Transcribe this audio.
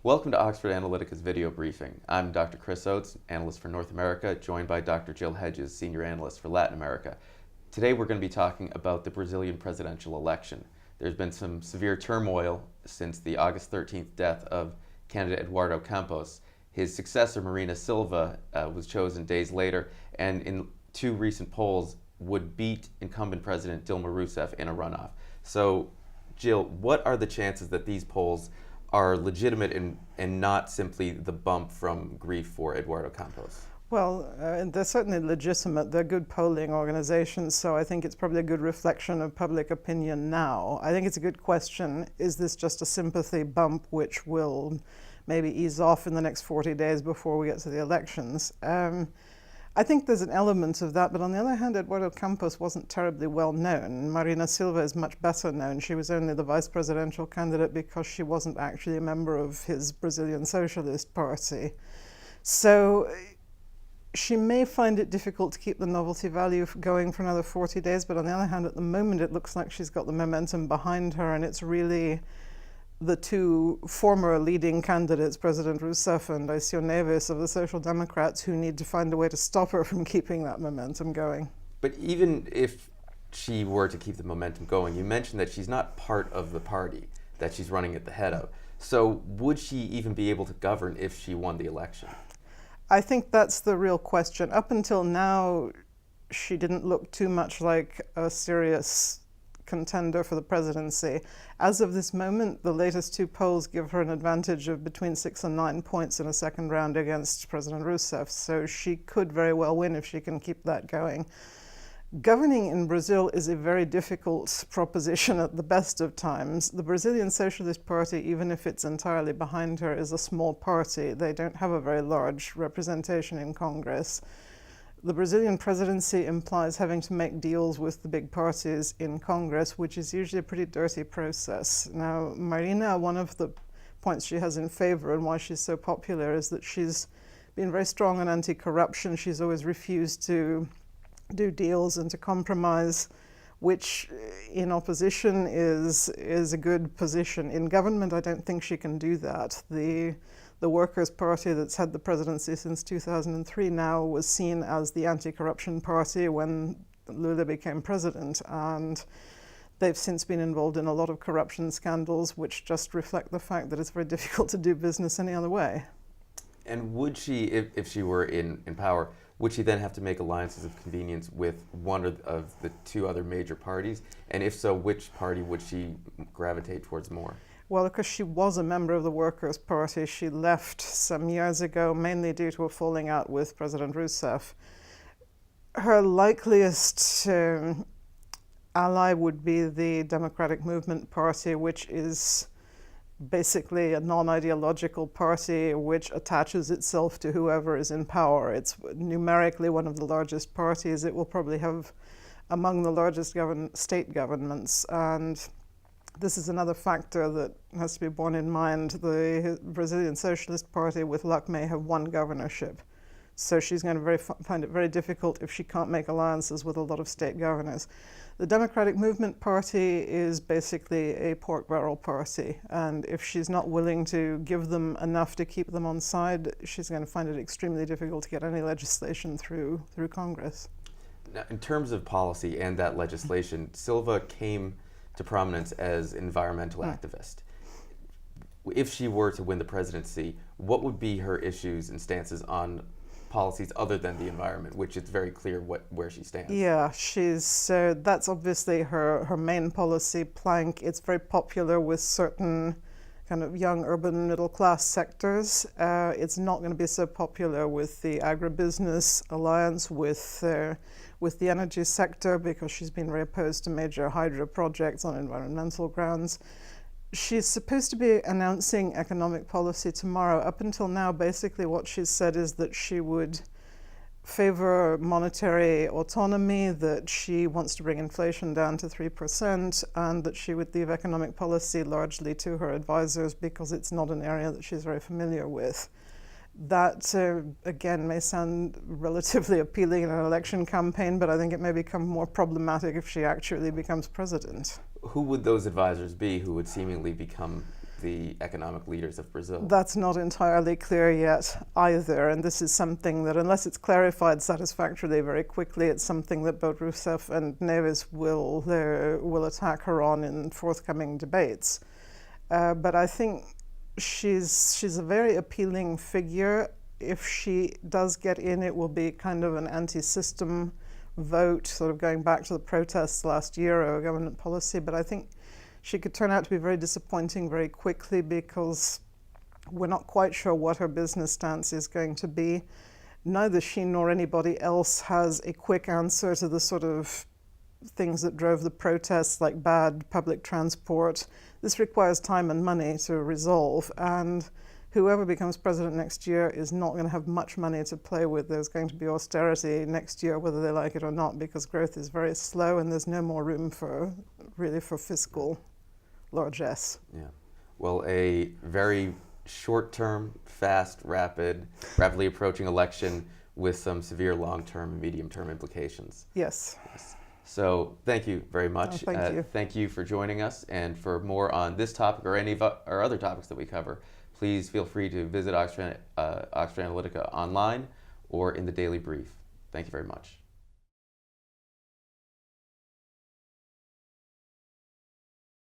Welcome to Oxford Analytica's video briefing. I'm Dr. Chris Oates, analyst for North America, joined by Dr. Jill Hedges, senior analyst for Latin America. Today we're going to be talking about the Brazilian presidential election. There's been some severe turmoil since the August 13th death of candidate Eduardo Campos. His successor, Marina Silva, was chosen days later, and in two recent polls would beat incumbent President Dilma Rousseff in a runoff. So, Jill, what are the chances that these polls are legitimate and not simply the bump from grief for Eduardo Campos? Well, they're certainly legitimate. They're good polling organizations, so I think it's probably a good reflection of public opinion now. I think it's a good question. Is this just a sympathy bump which will maybe ease off in the next 40 days before we get to the elections? I think there's an element of that, but on the other hand, Eduardo Campos wasn't terribly well known. Marina Silva is much better known. She was only the vice presidential candidate because she wasn't actually a member of his Brazilian Socialist Party. So she may find it difficult to keep the novelty value going for another 40 days, but on the other hand, at the moment, it looks like she's got the momentum behind her, and it's really the two former leading candidates, President Rousseff and Aécio Neves of the Social Democrats, who need to find a way to stop her from keeping that momentum going. But even if she were to keep the momentum going, you mentioned that she's not part of the party that she's running at the head of. So would she even be able to govern if she won the election? I think that's the real question. Up until now, she didn't look too much like a serious contender for the presidency. As of this moment, the latest two polls give her an advantage of between 6 and 9 points in a second round against President Rousseff, so she could very well win if she can keep that going. Governing in Brazil is a very difficult proposition at the best of times. The Brazilian Socialist Party, even if it's entirely behind her, is a small party. They don't have a very large representation in Congress. The Brazilian presidency implies having to make deals with the big parties in Congress, which is usually a pretty dirty process. Now, Marina, one of the points she has in favor and why she's so popular is that she's been very strong on anti-corruption. She's always refused to do deals and to compromise, which in opposition is a good position. In government, I don't think she can do that. The Workers' Party that's had the presidency since 2003 now was seen as the anti-corruption party when Lula became president, and they've since been involved in a lot of corruption scandals which just reflect the fact that it's very difficult to do business any other way. And would she, if she were in power, would she then have to make alliances of convenience with one of the two other major parties? And if so, which party would she gravitate towards more? Well, because she was a member of the Workers' Party, she left some years ago, mainly due to a falling out with President Rousseff. Her likeliest ally would be the Democratic Movement Party, which is basically a non-ideological party which attaches itself to whoever is in power. It's numerically one of the largest parties. It will probably have among the largest state governments, and this is another factor that has to be borne in mind. The Brazilian Socialist Party, with luck, may have one governorship. So she's going to find it very difficult if she can't make alliances with a lot of state governors. The Democratic Movement Party is basically a pork barrel party, and if she's not willing to give them enough to keep them on side, she's going to find it extremely difficult to get any legislation through Congress. Now, in terms of policy and that legislation, Silva came to prominence as environmental activist. If she were to win the presidency, what would be her issues and stances on policies other than the environment, which it's very clear where she stands? Yeah, that's obviously her main policy plank. It's very popular with certain kind of young urban middle class sectors. It's not going to be so popular with the agribusiness alliance, with the energy sector, because she's been very opposed to major hydro projects on environmental grounds. She's supposed to be announcing economic policy tomorrow. Up until now, basically what she's said is that she would favor monetary autonomy, that she wants to bring inflation down to 3%, and that she would leave economic policy largely to her advisors because it's not an area that she's very familiar with. That, again, may sound relatively appealing in an election campaign, but I think it may become more problematic if she actually becomes president. Who would those advisors be who would seemingly become the economic leaders of Brazil? That's not entirely clear yet either, and this is something that, unless it's clarified satisfactorily very quickly, it's something that both Rousseff and Neves will attack her on in forthcoming debates. But I think she's a very appealing figure. If she does get in, it will be kind of an anti-system vote, sort of going back to the protests last year or government policy. But I think she could turn out to be very disappointing very quickly, because we're not quite sure what her business stance is going to be. Neither she nor anybody else has a quick answer to the sort of things that drove the protests, like bad public transport. This requires time and money to resolve, and whoever becomes president next year is not going to have much money to play with. There's going to be austerity next year, whether they like it or not, because growth is very slow and there's no more room for fiscal largesse. Yeah. Well, a very short-term, fast, rapidly approaching election with some severe long-term and medium-term implications. Yes. So thank you very much. Thank you. Thank you for joining us. And for more on this topic or any of our other topics that we cover, please feel free to visit Oxford Analytica online or in the Daily Brief. Thank you very much.